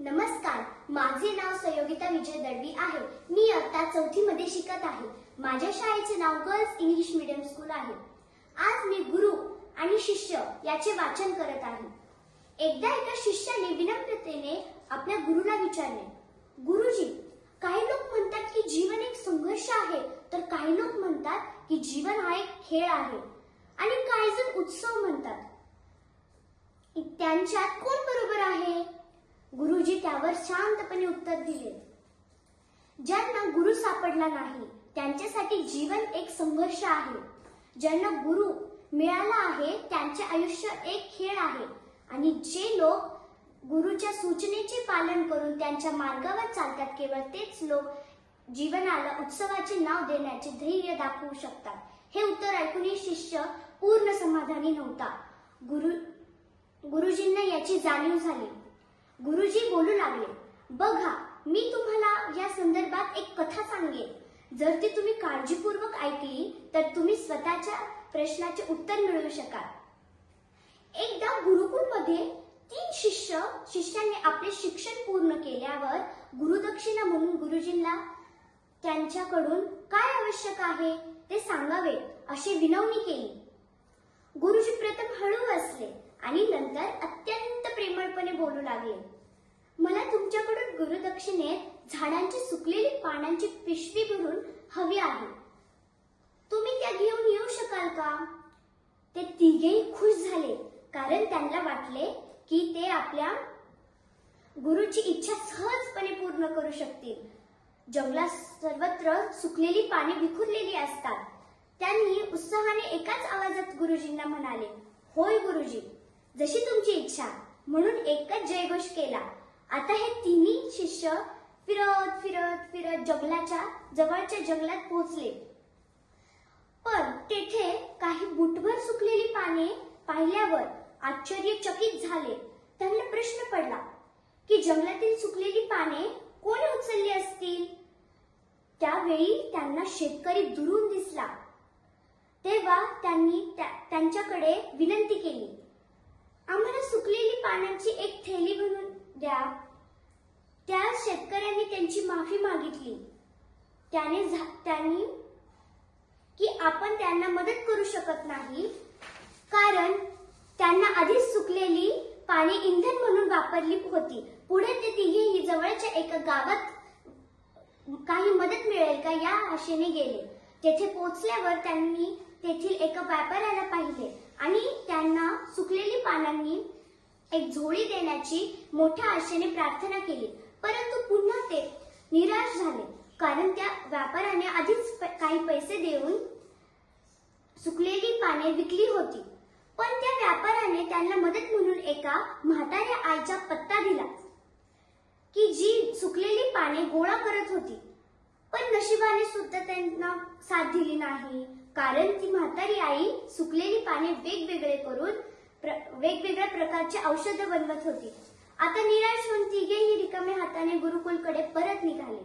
नमस्कार, माझे नाव संयोगिता विजय दळवी आहे. मी इयत्ता 4थी मध्ये शिकत आहे. माझ्या शाळेचे नाव गर्ल्स इंग्लिश मीडियम स्कूल आहे. आज मी गुरु आणि शिष्य याचे वाचन करत आहे. एकदा एका शिष्याने विनम्रतेने आपल्या गुरुला विचारले, गुरुजी, काही लोक म्हणतात की जीवन एक संघर्ष आहे, तर काही लोक म्हणतात की जीवन हा एक खेळ आहे आणि काही जण उत्सव म्हणतात. त्यांच्यात कोण बरोबर आहे? गुरुजी त्यावर शांतपणे उत्तर दिले, ज्यांना गुरु सापडला नाही त्यांच्यासाठी जीवन एक संघर्ष आहे. ज्यांना गुरु मिळाला आहे त्यांचे आयुष्य एक खेळ आहे आणि जे लोक गुरुच्या सूचनेचे पालन करून त्यांच्या मार्गावर चालतात, केवळ तेच लोक जीवनाला उत्सवाचे नाव देण्याचे धैर्य दाखवू शकतात. हे उत्तर ऐकून शिष्य पूर्ण समाधानी नव्हता. गुरुजींना याची जाणीव झाली. गुरुजी बोलू लागले, बघा, मी तुम्हाला या संदर्भात एक कथा सांगेन. जर ती तुम्ही काळजीपूर्वक ऐकली तर तुम्ही स्वतःच्या प्रश्नाचे उत्तर मिळवू शकाल. एकदा गुरुकुलमध्ये 3 शिष्यांनी आपले शिक्षण पूर्ण केल्यावर गुरुदक्षिणा म्हणून गुरुजींना त्यांच्याकडून काय आवश्यक आहे ते सांगावे अशी विनवणी केली. गुरुजी प्रथम हळू हसले आणि नंतर अत्यंत प्रेमळपणे बोलू लागले, मला तुमच्याकडून गुरुदक्षिणेत झाडांची सुकलेली पानांची पिशवी भरून हवी आहे. तुम्ही त्या घेऊन येऊ शकाल का? ते तिघेही खुश झाले, कारण त्यांना वाटले की ते आपल्या गुरुची इच्छा सहजपणे पूर्ण करू शकतील. जंगलात सर्वत्र सुकलेली पाने विखुरलेली असतात. त्यांनी उत्साहाने एकाच आवाजात गुरुजींना म्हणाले, होय गुरुजी, जशी तुमची इच्छा, म्हणून एकच जयघोष केला. आता हे तिन्ही शिष्य फिरत फिरत फिरत जंगलाच्या जवळच्या जंगलात पोहोचले. पण तेथे काही बुटभर सुकलेली पाने पाहिल्यावर आश्चर्यचकित झाले. त्यांना प्रश्न पडला की जंगलातील सुकलेली पाने कोणी उचलली असतील. त्यावेळी त्यांना शेतकरी दुरून दिसला. तेव्हा त्यांनी त्यांच्याकडे विनंती केली, आम्हाला सुकलेली पानांची एक थैली भरून द्या. त्या शेतकऱ्यांनी त्यांची माफी मागितली. त्यांनी की आपण त्यांना मदत करू शकत नाही, कारण त्यांना आधीच सुकलेली पाने इंधन म्हणून वापरली होती. पुढे ते तिघेही जवळच्या एका गावात काही मदत मिळेल का या आशेने गेले. तेथे पोहोचल्यावर त्यांनी तेथील एका व्यापाऱ्याला पाहिले आणि त्यांना सुकलेली पानांनी एक झोळी देण्याची मोठ्या आशेने प्रार्थना केली. परंतु पुन्हा ते निराश झाले, कारण त्या व्यापाऱ्याने आधीच काही पैसे देऊन सुकलेली पाने विकली होती. पण त्या व्यापाऱ्याने त्यांना मदत म्हणून एका म्हाताऱ्या आईचा पत्ता दिला की जी सुकलेली पाने गोळा करत होती. पण नशिबाने सुद्धा त्यांना साथ दिली नाही, कारण ती म्हातारी आई सुकलेली पाने वेगवेगळे करून वेगवेगळ्या प्रकारचे औषध बनवत होती. आता निराश होऊन तिघेही रिकाम्या हाताने गुरुकुलकडे परत निघाले.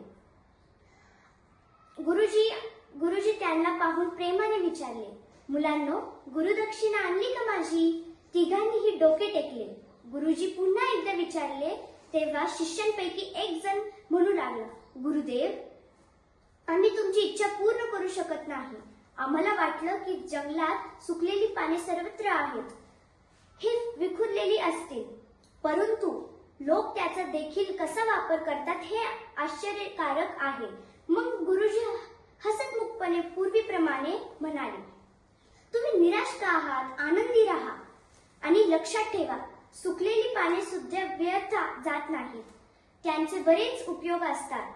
गुरुजी त्यांना पाहून प्रेमाने विचारले, मुलांनो, गुरुदक्षिणा आणली का माझी? तिघांनीही डोके टेकले. गुरुजी पुन्हा एकदा विचारले. तेव्हा शिष्यांपैकी एक जण म्हणू लागला, गुरुदेव, आम्ही तुमची इच्छा पूर्ण करू शकत नाही. आम्हाला वाटलं की जंगलात सुकलेली पाने सर्वत्र आहेत, हे विखुरलेली असतील, परंतु लोक त्याचा देखील कसा वापर करतात हे आश्चर्यकारक आहे. मग गुरुजी हसतमुखपणे पूर्वीप्रमाणे म्हणाले, तुम्ही निराश का आहात? आनंदी राहा आणि लक्षात ठेवा, सुकलेली पाने सुद्धा व्यर्थ जात नाहीत. त्यांचे बरेच उपयोग असतात.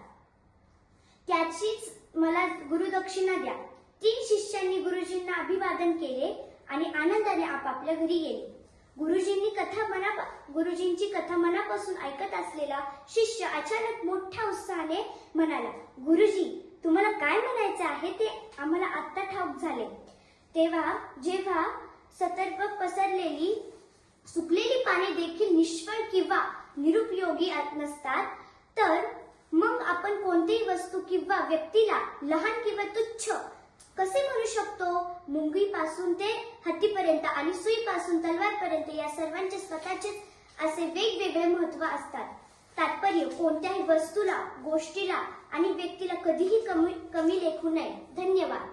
त्याचीच मला गुरुदक्षिणा द्या. 3 शिष्यांनी गुरुजींना अभिवादन केले आणि आनंदाने आपापल्या घरी गेले. गुरुजींची कथा मनापासून ऐकत असलेला शिष्य अचानक मोठ्या उत्साहाने म्हणाला, गुरुजी, तुम्हाला काय म्हणायचे आहे ते आम्हाला आत्ता ठाऊक झाले. जेव्हा सतर्क पसरलेली सुकलेली पाने देखील निष्फळ किंवा निरुपयोगी नसतात, तर मग आपण कोणतीही वस्तू किंवा व्यक्तीला लहान किंवा तुच्छ कसे म्हणू शकतो? मुंगीपासून ते हत्तीपर्यंत आणि सुईपासून तलवारपर्यंत या सर्वांचे स्वतःचे असे वेगवेगळे महत्त्व असतात. कोणत्याही वस्तूला, गोष्टीला आणि व्यक्तीला कधीही कमी लेखू नये. धन्यवाद.